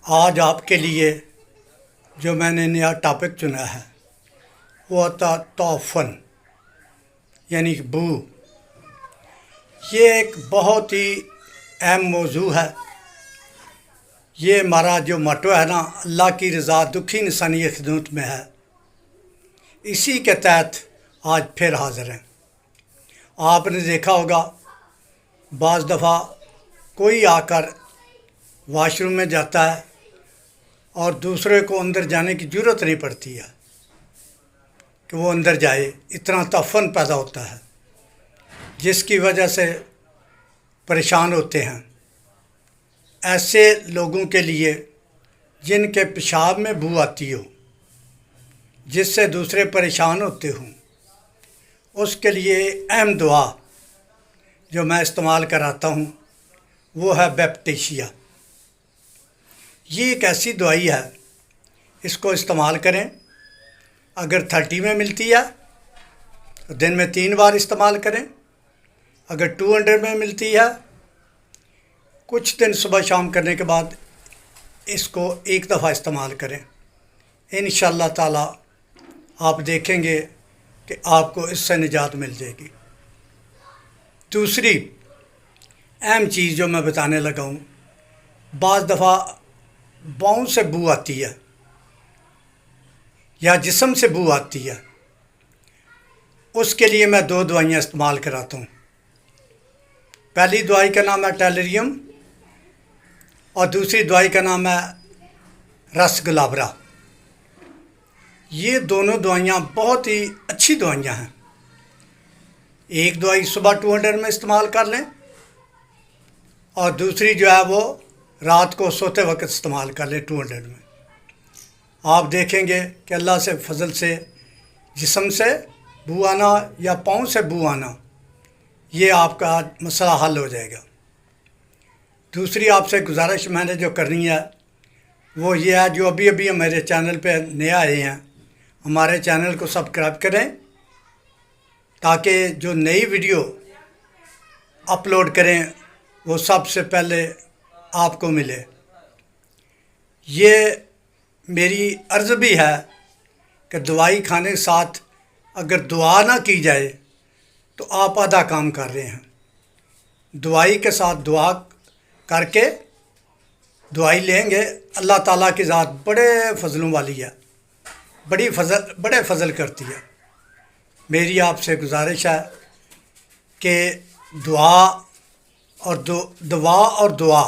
آج آپ کے لیے جو میں نے نیا ٹاپک چنا ہے وہ تھا تعفن یعنی بو۔ یہ ایک بہت ہی اہم موضوع ہے۔ یہ ہمارا جو موٹو ہے نا، اللہ کی رضا دکھی انسانی خدمت میں ہے، اسی کے تحت آج پھر حاضر ہیں۔ آپ نے دیکھا ہوگا بعض دفعہ کوئی آ کر واش روم میں جاتا ہے اور دوسرے کو اندر جانے کی ضرورت نہیں پڑتی ہے کہ وہ اندر جائے، اتنا تعفن پیدا ہوتا ہے جس کی وجہ سے پریشان ہوتے ہیں۔ ایسے لوگوں کے لیے جن کے پیشاب میں بو آتی ہو، جس سے دوسرے پریشان ہوتے ہوں، اس کے لیے اہم دعا جو میں استعمال کراتا ہوں وہ ہے بیپٹیشیا۔ یہ ایک ایسی دوائی ہے، اس کو استعمال کریں۔ اگر 30 میں ملتی ہے تو دن میں 3 بار استعمال کریں۔ اگر 200 میں ملتی ہے، کچھ دن صبح شام کرنے کے بعد اس کو ایک دفعہ استعمال کریں۔ انشاءاللہ تعالی آپ دیکھیں گے کہ آپ کو اس سے نجات مل جائے گی۔ دوسری اہم چیز جو میں بتانے لگا ہوں، بعض دفعہ باؤں سے بو آتی ہے یا جسم سے بو آتی ہے، اس کے لیے میں 2 دوائیاں استعمال کراتا ہوں۔ پہلی دوائی کا نام ہے ٹیلریم اور دوسری دوائی کا نام ہے رس گلابرا۔ یہ دونوں دوائیاں بہت ہی اچھی دوائیاں ہیں۔ ایک دوائی صبح 200 میں استعمال کر لیں اور دوسری جو ہے وہ رات کو سوتے وقت استعمال کر لیں 200 میں۔ آپ دیکھیں گے کہ اللہ سے فضل سے جسم سے بو آنا یا پاؤں سے بو آنا، یہ آپ کا مسئلہ حل ہو جائے گا۔ دوسری آپ سے گزارش میں نے جو کرنی ہے وہ یہ ہے، جو ابھی ہمارے چینل پہ نئے آئے ہیں، ہمارے چینل کو سبسکرائب کریں تاکہ جو نئی ویڈیو اپلوڈ کریں وہ سب سے پہلے آپ کو ملے۔ یہ میری عرض بھی ہے کہ دوائی کھانے کے ساتھ اگر دعا نہ کی جائے تو آپ آدھا کام کر رہے ہیں۔ دوائی کے ساتھ دعا کر کے دوائی لیں گے، اللہ تعالیٰ کی ذات بڑے فضلوں والی ہے، بڑے فضل کرتی ہے۔ میری آپ سے گزارش ہے کہ دعا اور دعا